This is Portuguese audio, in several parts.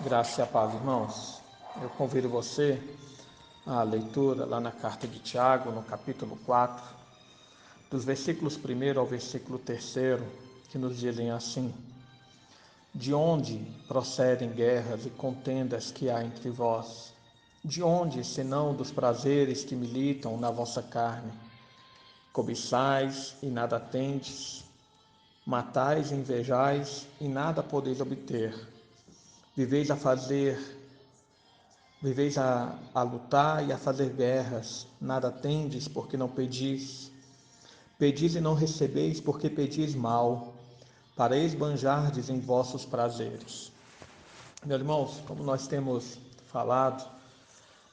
Graça e a paz, irmãos. Eu convido você à leitura lá na carta de Tiago, no capítulo 4, dos versículos 1 ao versículo 3, que nos dizem assim: De onde procedem guerras e contendas que há entre vós? De onde, senão dos prazeres que militam na vossa carne? Cobiçais e nada tendes, matais e invejais e nada podeis obter. Viveis a fazer Viveis a lutar e a fazer guerras, nada tendes porque não pedis. Pedis e não recebeis porque pedis mal, para esbanjardes em vossos prazeres. Meus irmãos, como nós temos falado,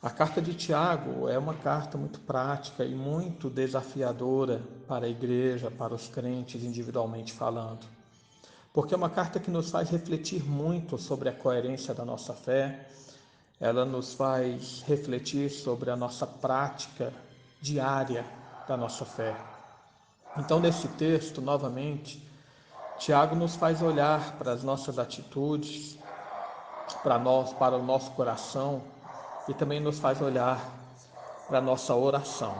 a carta de Tiago é uma carta muito prática e muito desafiadora para a igreja, para os crentes individualmente falando. Porque é uma carta que nos faz refletir muito sobre a coerência da nossa fé. Ela nos faz refletir sobre a nossa prática diária da nossa fé. Então, nesse texto, novamente, Tiago nos faz olhar para as nossas atitudes, para o nosso coração e também nos faz olhar para a nossa oração.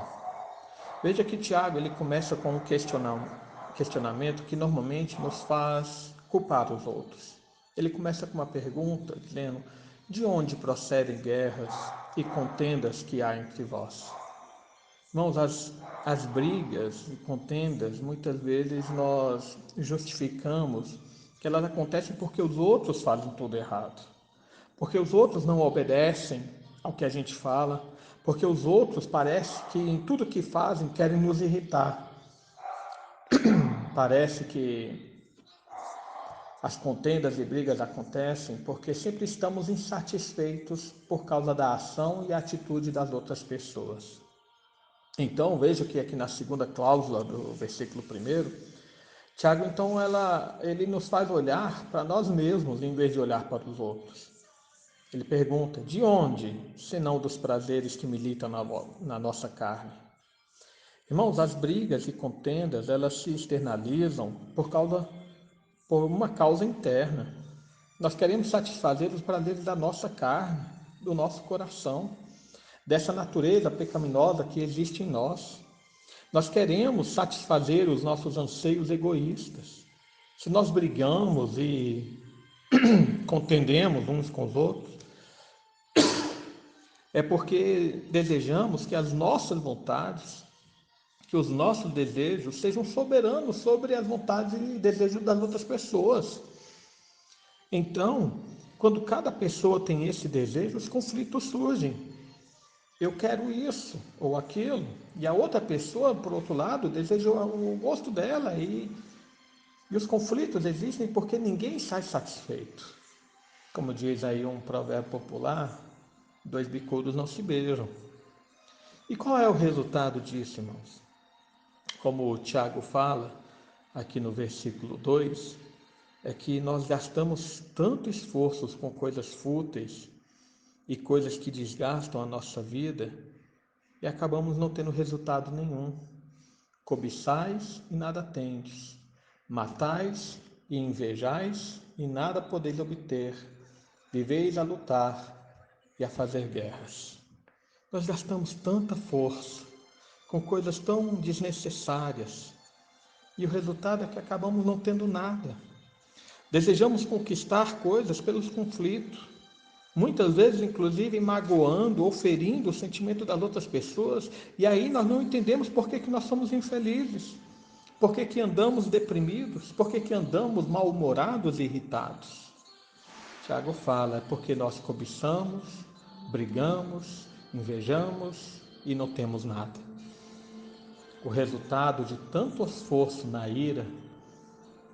Veja que Tiago ele começa com um questionamento que normalmente nos faz culpar os outros. Ele começa com uma pergunta dizendo: de onde procedem guerras e contendas que há entre vós? Irmãos, as brigas e contendas, muitas vezes nós justificamos que elas acontecem porque os outros fazem tudo errado, porque os outros não obedecem ao que a gente fala, porque os outros parece que em tudo que fazem querem nos irritar. Parece que as contendas e brigas acontecem porque sempre estamos insatisfeitos por causa da ação e atitude das outras pessoas. Então, veja que aqui na segunda cláusula do versículo 1, Tiago, então, ele nos faz olhar para nós mesmos em vez de olhar para os outros. Ele pergunta: de onde, senão dos prazeres que militam na nossa carne? Irmãos, as brigas e contendas, elas se externalizam por uma causa interna. Nós queremos satisfazer os prazeres da nossa carne, do nosso coração, dessa natureza pecaminosa que existe em nós. Nós queremos satisfazer os nossos anseios egoístas. Se nós brigamos e contendemos uns com os outros, é porque desejamos que as nossas vontades, que os nossos desejos sejam soberanos sobre as vontades e desejos das outras pessoas. Então, quando cada pessoa tem esse desejo, os conflitos surgem. Eu quero isso ou aquilo, e a outra pessoa, por outro lado, deseja o gosto dela, e os conflitos existem porque ninguém sai satisfeito. Como diz aí um provérbio popular, dois bicudos não se beijam. E qual é o resultado disso, irmãos? Como o Tiago fala aqui no versículo 2, é que nós gastamos tanto esforços com coisas fúteis e coisas que desgastam a nossa vida e acabamos não tendo resultado nenhum. Cobiçais e nada tendes, matais e invejais e nada podeis obter, viveis a lutar e a fazer guerras. Nós gastamos tanta força com coisas tão desnecessárias e o resultado é que acabamos não tendo nada. Desejamos conquistar coisas pelos conflitos, muitas vezes inclusive magoando ou ferindo o sentimento das outras pessoas, e aí nós não entendemos por que nós somos infelizes, por que andamos deprimidos, por que andamos mal-humorados e irritados. Tiago fala, é porque nós cobiçamos, brigamos, invejamos e não temos nada. O resultado de tanto esforço na ira,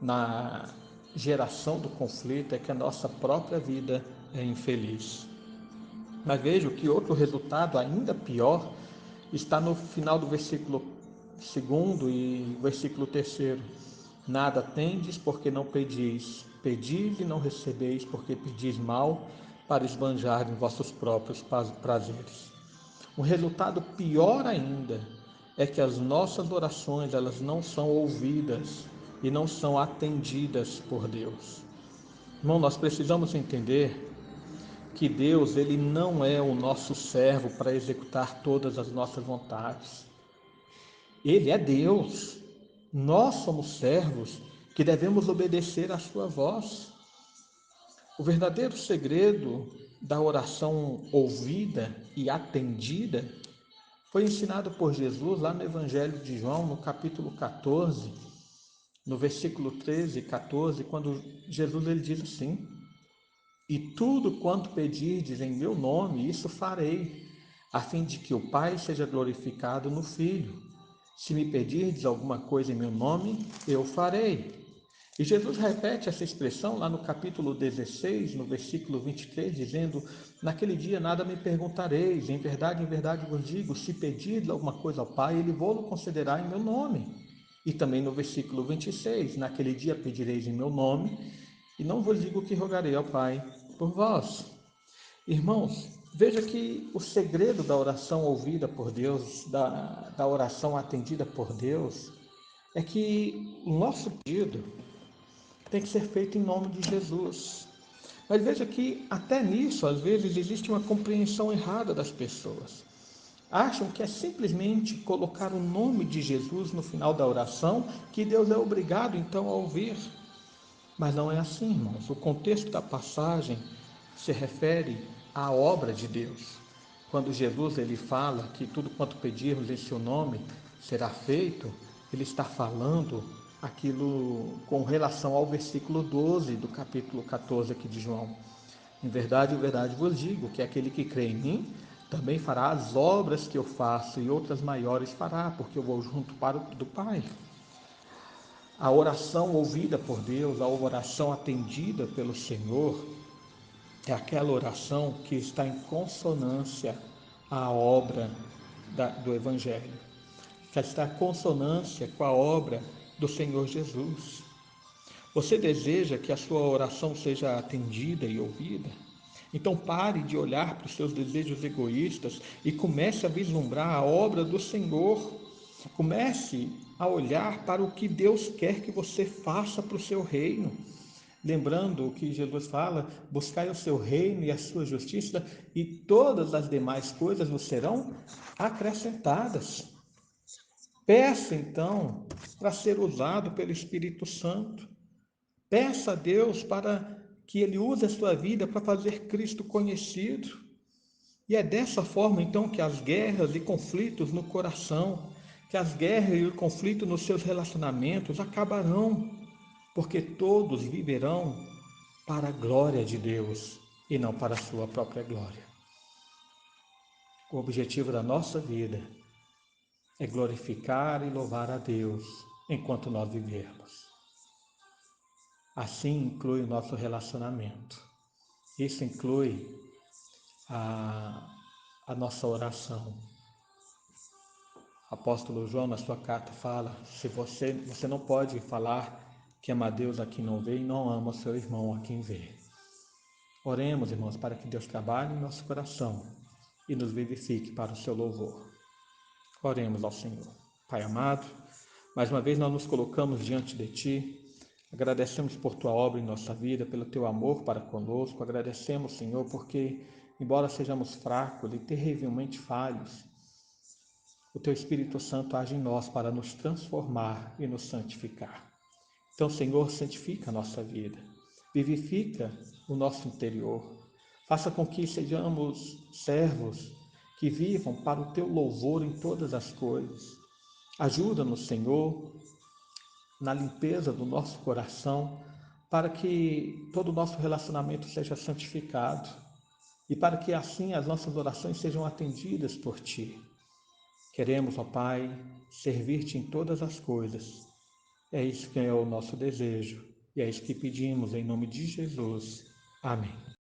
na geração do conflito, é que a nossa própria vida é infeliz. Mas vejo que outro resultado ainda pior está no final do versículo 2 e versículo 3. Nada tendes porque não pedis, pedis e não recebeis porque pedis mal, para esbanjar em vossos próprios prazeres. O resultado pior ainda é que as nossas orações elas não são ouvidas e não são atendidas por Deus. Irmão, nós precisamos entender que Deus, ele não é o nosso servo para executar todas as nossas vontades. Ele é Deus. Nós somos servos que devemos obedecer à sua voz. O verdadeiro segredo da oração ouvida e atendida foi ensinado por Jesus lá no Evangelho de João, no capítulo 14, no versículo 13 e 14, quando Jesus ele diz assim: E tudo quanto pedirdes em meu nome, isso farei, a fim de que o Pai seja glorificado no Filho. Se me pedirdes alguma coisa em meu nome, eu farei. E Jesus repete essa expressão lá no capítulo 16, no versículo 23, dizendo: Naquele dia nada me perguntareis, em verdade vos digo, se pedirdes alguma coisa ao Pai, Ele vou-lo concederá em meu nome. E também no versículo 26, naquele dia pedireis em meu nome, e não vos digo que rogarei ao Pai por vós. Irmãos, veja que o segredo da oração ouvida por Deus, da oração atendida por Deus, é que o nosso pedido tem que ser feito em nome de Jesus. Mas veja que até nisso, às vezes, existe uma compreensão errada das pessoas. Acham que é simplesmente colocar o nome de Jesus no final da oração que Deus é obrigado então a ouvir. Mas não é assim, irmãos. O contexto da passagem se refere à obra de Deus. Quando Jesus ele fala que tudo quanto pedirmos em seu nome será feito, ele está falando aquilo com relação ao versículo 12 do capítulo 14 aqui de João. Em verdade vos digo que aquele que crê em mim também fará as obras que eu faço e outras maiores fará, porque eu vou junto para o do Pai. A oração ouvida por Deus, a oração atendida pelo Senhor, é aquela oração que está em consonância à obra do Evangelho, que está em consonância com a obra do Senhor Jesus. Você deseja que a sua oração seja atendida e ouvida? Então pare de olhar para os seus desejos egoístas e comece a vislumbrar a obra do Senhor. Comece a olhar para o que Deus quer que você faça para o seu reino. Lembrando o que Jesus fala: buscai o seu reino e a sua justiça, e todas as demais coisas vos serão acrescentadas. Peça então para ser usado pelo Espírito Santo. Peça a Deus para que Ele use a sua vida para fazer Cristo conhecido. E é dessa forma então que as guerras e conflitos no coração, que as guerras e o conflito nos seus relacionamentos acabarão, porque todos viverão para a glória de Deus e não para a sua própria glória. O objetivo da nossa vida é glorificar e louvar a Deus enquanto nós vivermos. Assim inclui o nosso relacionamento. Isso inclui a nossa oração. O apóstolo João, na sua carta, fala: se você não pode falar que ama a Deus a quem não vê e não ama o seu irmão a quem vê. Oremos, irmãos, para que Deus trabalhe em nosso coração e nos vivifique para o seu louvor. Oremos ao Senhor. Pai amado, mais uma vez nós nos colocamos diante de Ti, agradecemos por Tua obra em nossa vida, pelo Teu amor para conosco, agradecemos, Senhor, porque, embora sejamos fracos e terrivelmente falhos, o Teu Espírito Santo age em nós para nos transformar e nos santificar. Então, Senhor, santifica a nossa vida, vivifica o nosso interior, faça com que sejamos servos que vivam para o Teu louvor em todas as coisas. Ajuda-nos, Senhor, na limpeza do nosso coração, para que todo o nosso relacionamento seja santificado e para que assim as nossas orações sejam atendidas por Ti. Queremos, ó Pai, servir-te em todas as coisas. É isso que é o nosso desejo e é isso que pedimos em nome de Jesus. Amém.